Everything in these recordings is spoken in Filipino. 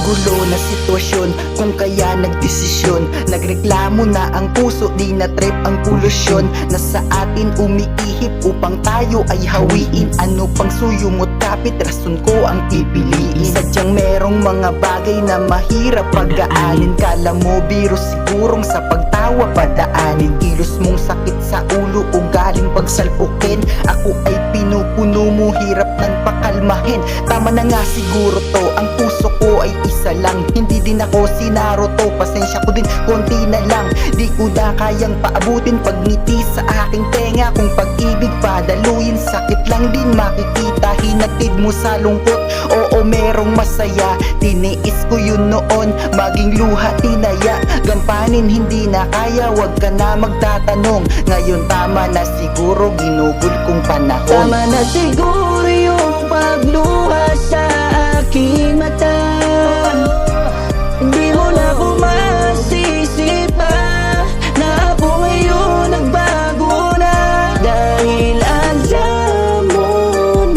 magulo na sitwasyon, kung kaya nagdesisyon. Nagreklamo na ang puso, di na trip ang polusyon. Nasa atin umiihip upang tayo ay hawiin. Ano pang suyo mo't kapit, rason ko ang pipiliin. Sadyang merong mga bagay na mahirap pagdaanin. Kala mo biro, sigurong sa pagtawa padaanin. Kilos mong sakit sa ulo o galing pagsalpukin. Ako ay pinupuno mo, hirap nang pakalmahin. Tama na nga siguro to, ang puso ko ay isa lang. Hindi din ako sinaroto, pasensya ko din, konti na lang. Di ko na kayang paabutin pagngiti sa aking tenga. Kung pag-ibig padaluyin, sakit lang din makikita. Hinatid mo sa lungkot, oo merong masaya. Tiniis ko yun noon, maging luha tinaya. Gampanin hindi na kaya, wag ka na magtatanong. Ngayon tama na siguro, ginugol kong panahon. Tama na siguro yung pagluha sa aking mata. Hindi mo na bumasisi pa na ako ngayon nagbago na. Dahil alam mo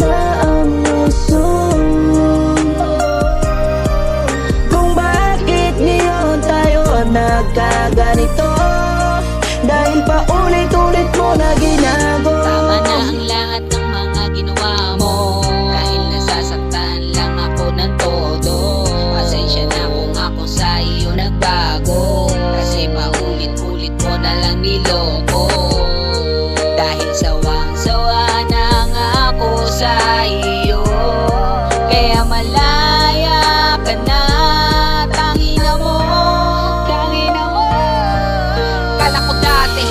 na ang rason kung bakit ngayon tayo nagkaganito. Dahil paulit-ulit mo na ginagawa. Tama na ang lahat ng mga ginawa mo. Dahil nasasaktan lang ako ng todo. Pasensya na kung ako sa iyo nagbago. Kasi paulit-ulit mo na lang niloko. Dahil sawang-sawa na nga ako sa iyo. Kaya malaya ka na, tangina mo. Tangina mo. Kala ko dati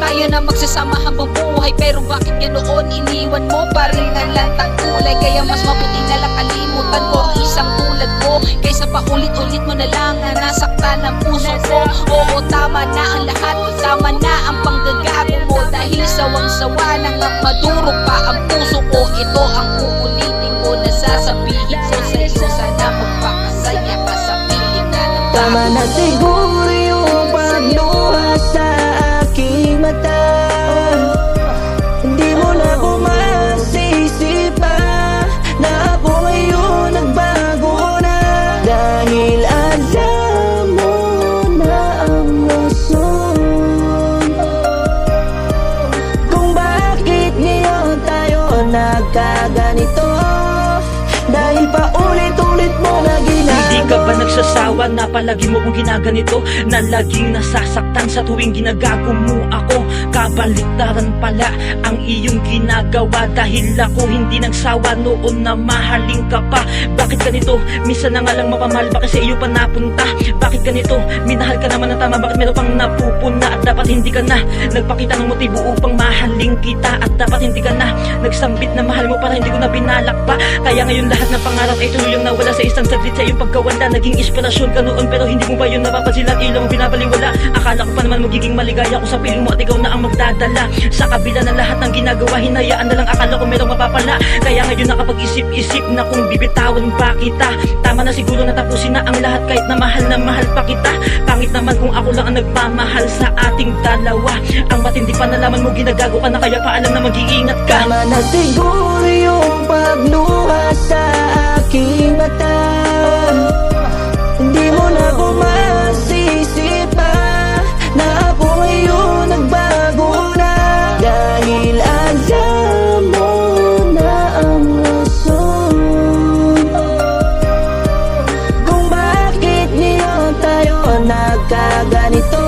tayo na magsasama habang buhay, pero bakit ganoon iniwan mo? Parang ang lantang kulay, kaya mas mabuti na lang kalimutan ko ang isang tulad mo. Kaysa paulit-ulit mo na lang na nasaktan ang puso ko. Oo, tama na ang lahat, tama na ang panggagago mo. Dahil sawang-sawa na nga madurog pa ang puso ko. Ito ang uulitin ko na sasabihin ko sa'yo. Sana magpakasaya ka sa piling na nagbago. Tama na siguro yung pagluha sa aking mata. Hindi mo na bumasisi pa na ako ngayon nagbago na. Dahil alam mo na ang rason kung bakit ngayon tayo nagkaganito. Dahil paulit-ulit mo na ginagawa. Hindi ka ba nagsasawa na palagi mo kong ginaganito? Na laging nasasaktan sa tuwing ginagago mo ako. Kabaliktaran pala ang iyong ginagawa. Dahil ako hindi nagsawa noon na mahalin ka pa. Bakit ganito? Minsan na nga lang mapamahal, bakit sa iyo pa napunta? Bakit ganito? Minahal ka naman ng tama, bakit meron pang napupuna? At dapat hindi ka na nagpakita ng motibo upang mahalin kita. At dapat hindi ka na nagsambit na mahal mo para hindi ko na binalak pa. Kaya ngayon lahat ng pangarap ay tuluyang nawala sa isang saglit sa iyong pagkawala. Naging inspirasyon ka noon pero hindi mo ba yun napapansin at ilaw mo binabaliwala? Akala ko pa naman magiging maligaya ko sa piling mo at ikaw na ang magdadala. Sa kabila ng lahat ng ginagawa, hinayaan na lang, akala ko merong mapapala. Kaya ngayon nakapag-isip-isip na kung bibitawan pa kita. Tama na siguro na tapusin na ang lahat kahit na mahal pa kita. Pangit naman kung ako lang ang nagmamahal sa ating dalawa. Ang matindi pa nalaman mo ginagago ka na, kaya paalam na mag-iingat ka. Tama na siguro yung pagluha sa aking mata. Hindi mo na bumasisi pa na ako ngayon nagbago na. Dahil alam mo na ang rason kung bakit ngayon tayo nagkaganito.